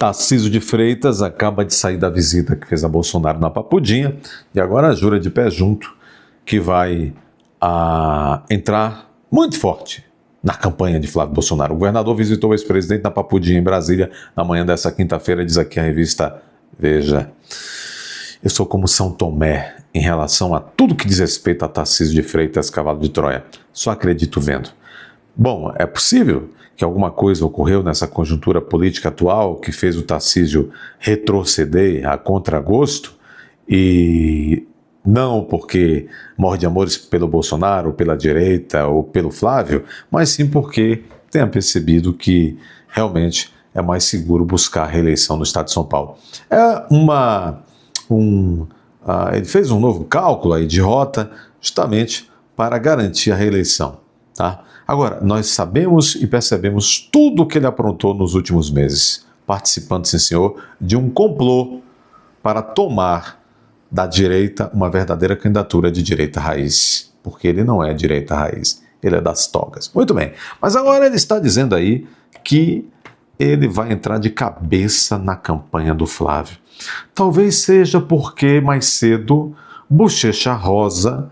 Tarcísio de Freitas acaba de sair da visita que fez a Bolsonaro na Papudinha e agora jura de pé junto que vai entrar muito forte na campanha de Flávio Bolsonaro. O governador visitou o ex-presidente na Papudinha, em Brasília, na manhã dessa quinta-feira, diz aqui a revista Veja. Eu sou como São Tomé em relação a tudo que diz respeito a Tarcísio de Freitas, cavalo de Troia. Só acredito vendo. Bom, é possível que alguma coisa ocorreu nessa conjuntura política atual que fez o Tarcísio retroceder a contragosto e não porque morre de amores pelo Bolsonaro, pela direita ou pelo Flávio, mas sim porque tenha percebido que realmente é mais seguro buscar a reeleição no estado de São Paulo. Ele fez um novo cálculo aí de rota justamente para garantir a reeleição, tá? Agora, nós sabemos e percebemos tudo o que ele aprontou nos últimos meses, participando, sim senhor, de um complô para tomar da direita uma verdadeira candidatura de direita raiz, porque ele não é direita raiz, ele é das togas. Muito bem, mas agora ele está dizendo aí que ele vai entrar de cabeça na campanha do Flávio. Talvez seja porque mais cedo Bochecha Rosa,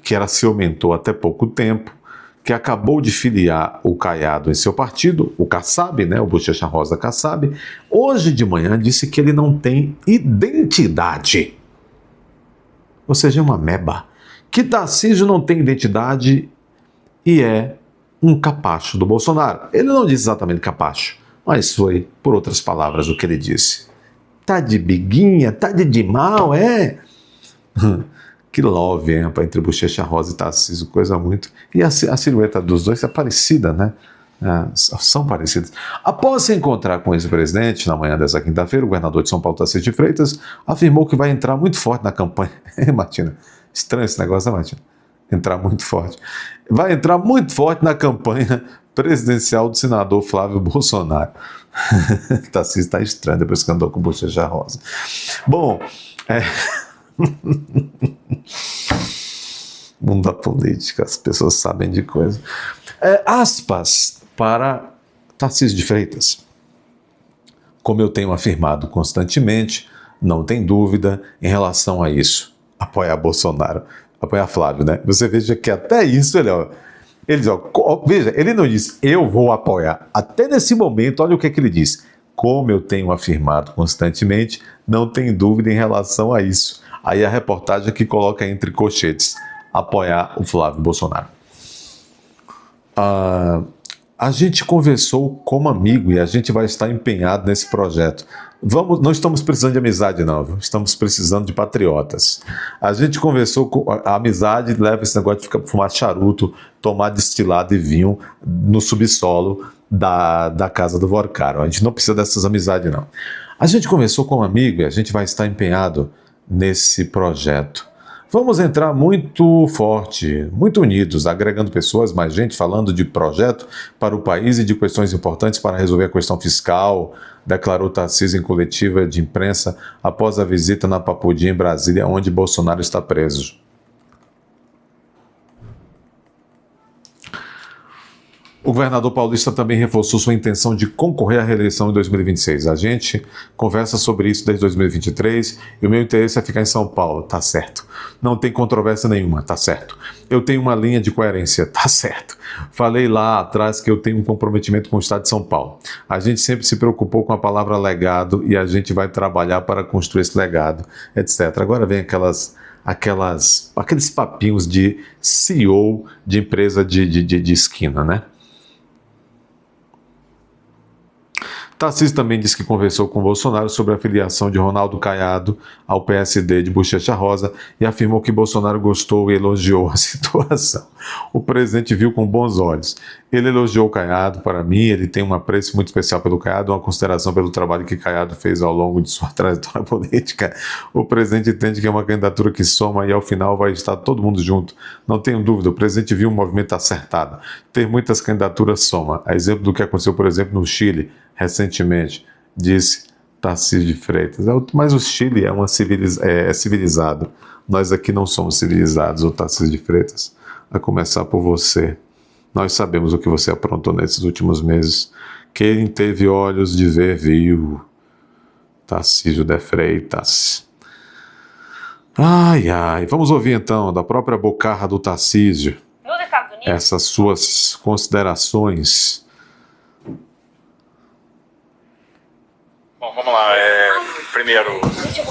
que era seu mentor até pouco tempo, que acabou de filiar o Caiado em seu partido, o Kassab, né, o Bochecha Rosa Kassab, hoje de manhã disse que ele não tem identidade. Ou seja, é uma meba. Que Tarcísio não tem identidade e é um capacho do Bolsonaro. Ele não disse exatamente capacho, mas foi, por outras palavras, o que ele disse. Tá de biguinha, tá de mal, é? Que love, hein, entre Bochecha Rosa e Tarcísio, coisa muito... E a silhueta dos dois é parecida, né? São parecidas. Após se encontrar com o ex-presidente na manhã dessa quinta-feira, o governador de São Paulo, Tarcísio de Freitas, afirmou que vai entrar muito forte na campanha. Martina, estranho esse negócio, né, Martina? Entrar muito forte. Vai entrar muito forte na campanha presidencial do senador Flávio Bolsonaro. Tarcísio está estranho depois que andou com Bochecha Rosa. Bom, mundo da política, as pessoas sabem de coisa. Aspas para Tarcísio de Freitas. Como eu tenho afirmado constantemente, não tem dúvida em relação a isso. Apoiar Bolsonaro, apoiar Flávio, né? Você veja que até isso ele diz, veja, ele não diz, eu vou apoiar. Até nesse momento, olha o que ele diz. Como eu tenho afirmado constantemente, não tem dúvida em relação a isso. Aí a reportagem que coloca entre colchetes, apoiar o Flávio Bolsonaro. A gente conversou como amigo e a gente vai estar empenhado nesse projeto. Não estamos precisando de amizade, não. Estamos precisando de patriotas. A gente conversou com a amizade, leva esse negócio de ficar fumar charuto, tomar destilado e vinho no subsolo da casa do Vorcaro. A gente não precisa dessas amizades, não. A gente conversou com um amigo e a gente vai estar empenhado nesse projeto. Vamos entrar muito forte, muito unidos, agregando pessoas, mais gente, falando de projeto para o país e de questões importantes para resolver a questão fiscal, declarou Tarcísio em coletiva de imprensa após a visita na Papudinha, em Brasília, onde Bolsonaro está preso. O governador paulista também reforçou sua intenção de concorrer à reeleição em 2026. A gente conversa sobre isso desde 2023 e o meu interesse é ficar em São Paulo, tá certo. Não tem controvérsia nenhuma, tá certo. Eu tenho uma linha de coerência, tá certo. Falei lá atrás que eu tenho um comprometimento com o estado de São Paulo. A gente sempre se preocupou com a palavra legado e a gente vai trabalhar para construir esse legado, etc. Agora vem aqueles papinhos de CEO de empresa de esquina, né? Tarcísio também disse que conversou com Bolsonaro sobre a filiação de Ronaldo Caiado ao PSD de Bochecha Rosa e afirmou que Bolsonaro gostou e elogiou a situação. O presidente viu com bons olhos. Ele elogiou o Caiado. Para mim, ele tem um apreço muito especial pelo Caiado, uma consideração pelo trabalho que Caiado fez ao longo de sua trajetória política. O presidente entende que é uma candidatura que soma e ao final vai estar todo mundo junto. Não tenho dúvida, o presidente viu um movimento acertado. Ter muitas candidaturas soma. A exemplo do que aconteceu, por exemplo, no Chile, recentemente, disse Tarcísio de Freitas. Mas o Chile é civilizado. Nós aqui não somos civilizados, o Tarcísio de Freitas. A começar por você. Nós sabemos o que você aprontou nesses últimos meses. Quem teve olhos de ver, viu. Tarcísio de Freitas. Ai, ai. Vamos ouvir então da própria bocarra do Tarcísio Nos Estados Unidos, essas suas considerações. Bom, vamos lá. Primeiro, a gente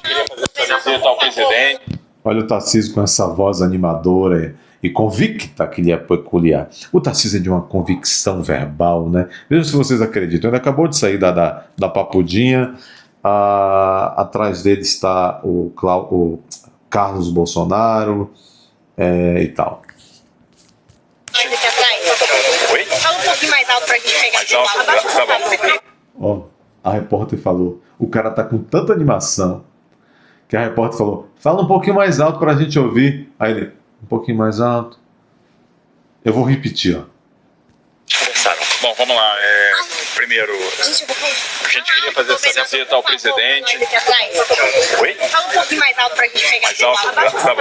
queria fazer essa visita ao presidente. Olha o Tarcísio com essa voz animadora e convicta que lhe é peculiar. O Tarcísio é de uma convicção verbal, né? Vejam se vocês acreditam. Ele acabou de sair da papudinha. Atrás dele está o Carlos Bolsonaro e tal. Oi? fala um pouquinho mais alto pra gente pegar. Mais alto? Tá bom. Ó, a repórter falou, o cara tá com tanta animação que a repórter falou, fala um pouquinho mais alto pra gente ouvir. Aí ele, um pouquinho mais alto. Eu vou repetir, ó. Bom, vamos lá. Primeiro, a gente queria fazer essa visita ao presidente. Oi? Fala um pouquinho mais alto pra gente pegar. Mais alto? Tá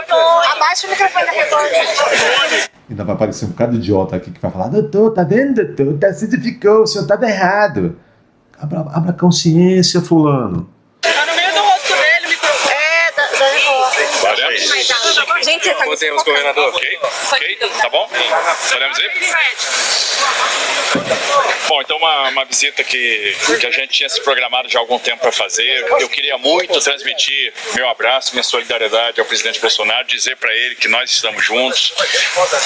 bom. Abaixa o microfone da repórter. Ainda vai aparecer um bocado de idiota aqui que vai falar, doutor, tá vendo, doutor? O Tarcísio ficou, o senhor tava errado. Abra a consciência, fulano. Tá no meio do rosto dele, o microfone. Da repórter. Podemos? Gente, você tá me Podemos, governador. Ok? Tá bom? Podemos ir? Bom, então uma visita que a gente tinha se programado já há algum tempo para fazer. Eu queria muito transmitir meu abraço, minha solidariedade ao presidente Bolsonaro, dizer para ele que nós estamos juntos,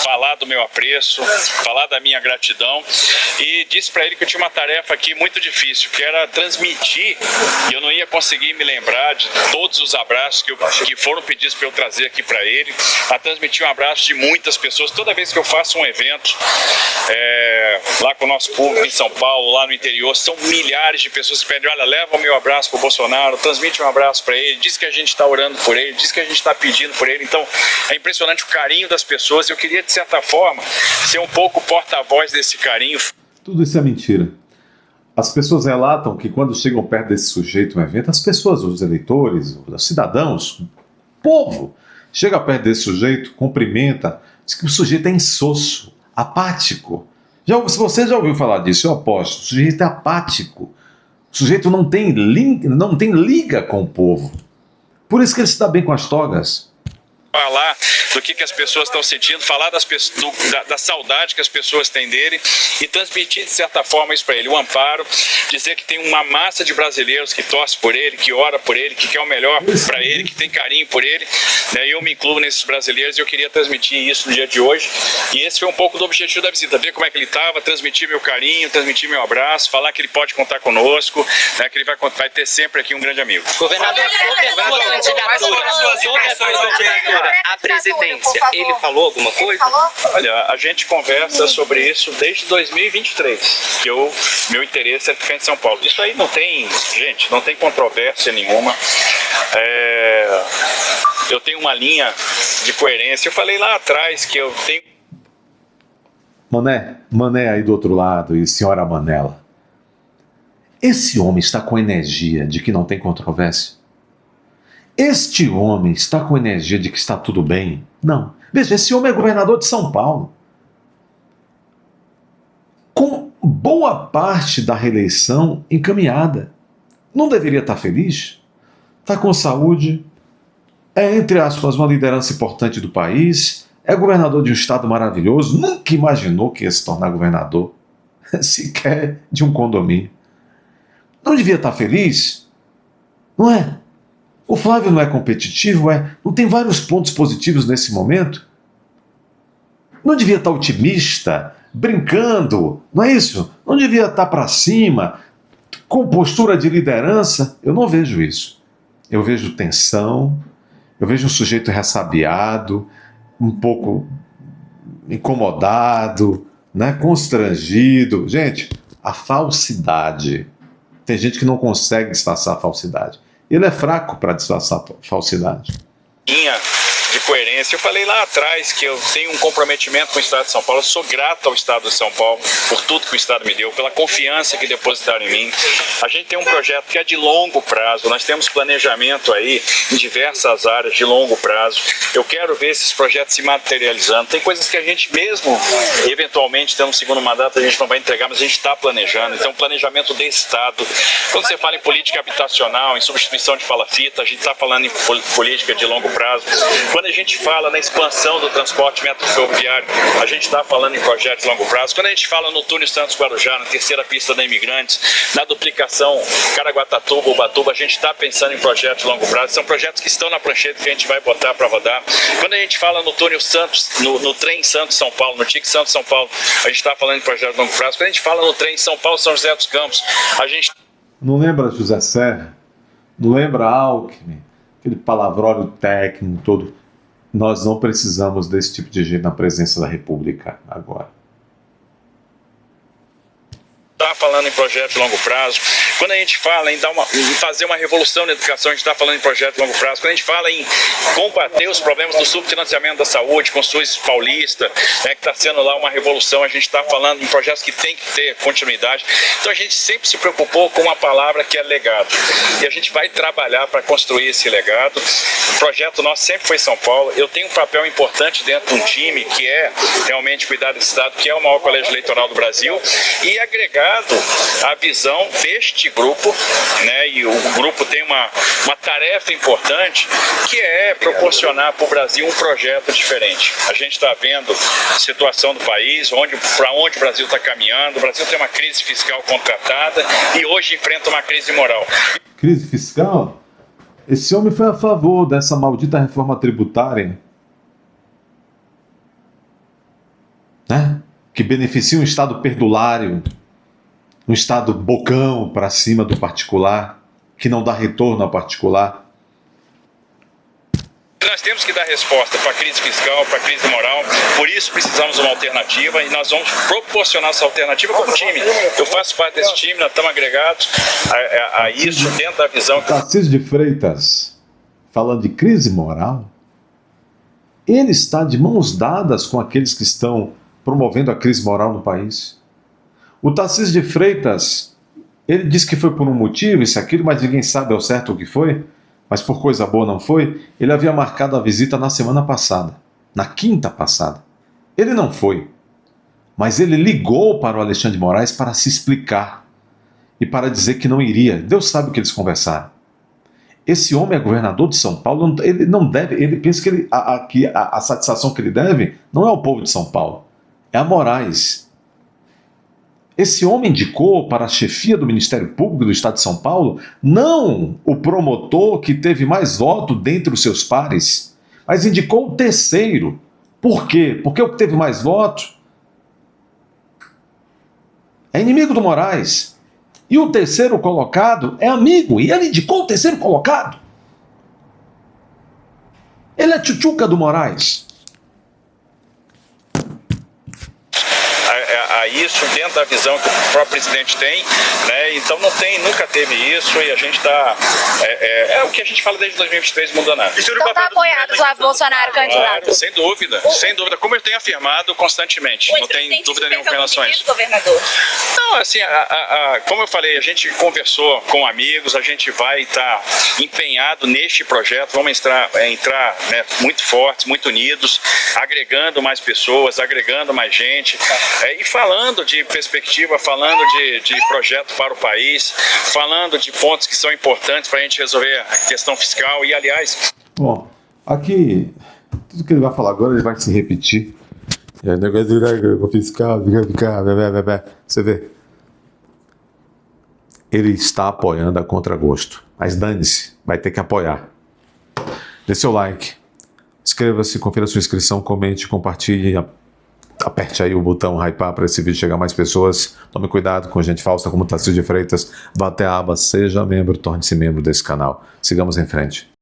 falar do meu apreço, falar da minha gratidão e disse para ele que eu tinha uma tarefa aqui muito difícil, que era transmitir, e eu não ia conseguir me lembrar de todos os abraços que foram pedidos para eu trazer aqui para ele, a transmitir um abraço de muitas pessoas. Toda vez que eu faço um evento lá com o nosso público em São Paulo, lá no interior, são milhares de pessoas que pedem, olha, leva o meu abraço pro Bolsonaro, transmite um abraço para ele, diz que a gente está orando por ele, diz que a gente está pedindo por ele. Então é impressionante o carinho das pessoas. Eu queria, de certa forma, ser um pouco porta-voz desse carinho. Tudo isso é mentira. As pessoas relatam que quando chegam perto desse sujeito, um evento, as pessoas, os eleitores, os cidadãos, o povo, chega perto desse sujeito, cumprimenta, diz que o sujeito é insosso, apático. Se você já ouviu falar disso, eu aposto, o sujeito é apático. O sujeito não tem liga com o povo. Por isso que ele se dá bem com as togas. Falar do que as pessoas estão sentindo, falar da saudade que as pessoas têm dele e transmitir de certa forma isso para ele, o amparo, dizer que tem uma massa de brasileiros que torce por ele, que ora por ele, que quer o melhor para ele, que tem carinho por ele, né? Eu me incluo nesses brasileiros e eu queria transmitir isso no dia de hoje, e esse foi um pouco do objetivo da visita, ver como é que ele estava, transmitir meu carinho, transmitir meu abraço, falar que ele pode contar conosco, né? Que ele vai ter sempre aqui um grande amigo. Governador, sobre a sua candidatura à presidência, ele falou alguma coisa? Olha, a gente conversa sobre isso desde 2023, que meu interesse é ficar em São Paulo. Isso aí não tem controvérsia nenhuma. Eu tenho uma linha de coerência. Eu falei lá atrás que eu tenho... Mané aí do outro lado e senhora Manela. Esse homem está com energia de que não tem controvérsia? Este homem está com energia de que está tudo bem? Não. Veja, esse homem é governador de São Paulo. Com boa parte da reeleição encaminhada. Não deveria estar feliz? Está com saúde, é, entre aspas, uma liderança importante do país, é governador de um estado maravilhoso, nunca imaginou que ia se tornar governador, sequer de um condomínio. Não devia estar feliz? Não é? O Flávio não é competitivo, não tem vários pontos positivos nesse momento? Não devia estar otimista, brincando, não é isso? Não devia estar para cima, com postura de liderança? Eu não vejo isso. Eu vejo tensão, eu vejo um sujeito ressabiado, um pouco incomodado, né, constrangido. Gente, a falsidade. Tem gente que não consegue disfarçar a falsidade. Ele é fraco para disfarçar a falsidade. de coerência. Eu falei lá atrás que eu tenho um comprometimento com o Estado de São Paulo. Eu sou grato ao Estado de São Paulo por tudo que o Estado me deu, pela confiança que depositaram em mim. A gente tem um projeto que é de longo prazo. Nós temos planejamento aí em diversas áreas de longo prazo. Eu quero ver esses projetos se materializando. Tem coisas que a gente mesmo, eventualmente, tendo um segundo mandato, a gente não vai entregar, mas a gente está planejando. Então, planejamento de Estado. Quando você fala em política habitacional, em substituição de palafita, a gente está falando em política de longo prazo. Quando a gente fala na expansão do transporte metroferroviário, a gente está falando em projetos de longo prazo. Quando a gente fala no túnel Santos-Guarujá, na terceira pista da Imigrantes, na duplicação Caraguatatuba-Ubatuba, a gente está pensando em projetos de longo prazo. São projetos que estão na prancheta que a gente vai botar para rodar. Quando a gente fala no túnel Santos, no trem Santos-São Paulo, no TIC Santos-São Paulo, a gente está falando em projetos de longo prazo. Quando a gente fala no trem São Paulo-São José dos Campos, a gente... Não lembra José Serra? Não lembra Alckmin? Aquele palavrório técnico todo. Nós não precisamos desse tipo de gente na presença da República agora. Está falando em projetos de longo prazo. Quando a gente fala em fazer uma revolução na educação, a gente está falando em projetos de longo prazo. Quando a gente fala em combater os problemas do subfinanciamento da saúde, com o SUS paulista, né, que está sendo lá uma revolução, a gente está falando em projetos que tem que ter continuidade. Então a gente sempre se preocupou com uma palavra que é legado. E a gente vai trabalhar para construir esse legado. O projeto nosso sempre foi São Paulo. Eu tenho um papel importante dentro de um time que é realmente cuidar desse Estado, que é o maior colégio eleitoral do Brasil, e agregar a visão deste grupo, né, e o grupo tem uma tarefa importante, que é proporcionar para o Brasil um projeto diferente. A gente está vendo a situação do país, para onde o Brasil está caminhando. O Brasil tem uma crise fiscal contratada e hoje enfrenta uma crise moral. Crise fiscal? Esse homem foi a favor dessa maldita reforma tributária, né? Que beneficia um Estado perdulário, um Estado bocão para cima do particular, que não dá retorno ao particular. Nós temos que dar resposta para a crise fiscal, para a crise moral, por isso precisamos de uma alternativa e nós vamos proporcionar essa alternativa como time. Eu faço parte desse time, nós estamos agregados a isso dentro da visão. Tarcísio de Freitas, falando de crise moral, ele está de mãos dadas com aqueles que estão promovendo a crise moral no país. O Tarcísio de Freitas, ele disse que foi por um motivo, isso e aquilo, mas ninguém sabe ao certo o que foi, mas por coisa boa não foi. Ele havia marcado a visita na semana passada, na quinta passada. Ele não foi, mas ele ligou para o Alexandre de Moraes para se explicar e para dizer que não iria. Deus sabe o que eles conversaram. Esse homem é governador de São Paulo, ele não deve, ele pensa que a satisfação que ele deve não é ao povo de São Paulo, é a Moraes. Esse homem indicou para a chefia do Ministério Público do Estado de São Paulo não o promotor que teve mais voto dentre os seus pares, mas indicou o terceiro. Por quê? Porque o que teve mais voto é inimigo do Moraes. E o terceiro colocado é amigo. E ele indicou o terceiro colocado. Ele é tchutchuca do Moraes. Isso dentro da visão que o próprio presidente tem, né? Então nunca teve isso e a gente está... É o que a gente fala desde 2023, não muda nada. Então está apoiado o Bolsonaro candidato? Claro, sem dúvida, sem dúvida. Como eu tenho afirmado constantemente, não tem dúvida nenhuma com relação a isso. Governador? Não, assim, como eu falei, a gente conversou com amigos, a gente vai estar empenhado neste projeto, vamos entrar né, muito fortes, muito unidos, agregando mais pessoas, agregando mais gente, e falando de perspectiva, falando de projeto para o país, falando de pontos que são importantes para a gente resolver a questão fiscal e, aliás... Bom, aqui, tudo que ele vai falar agora, ele vai se repetir. É negócio de fiscal, você vê. Ele está apoiando a contragosto, mas dane-se, vai ter que apoiar. Dê seu like, inscreva-se, confira sua inscrição, comente, compartilhe, aperte aí o botão hypar para esse vídeo chegar a mais pessoas. Tome cuidado com gente falsa como Tarcísio de Freitas. Vá até a aba Seja Membro, torne-se membro desse canal. Sigamos em frente.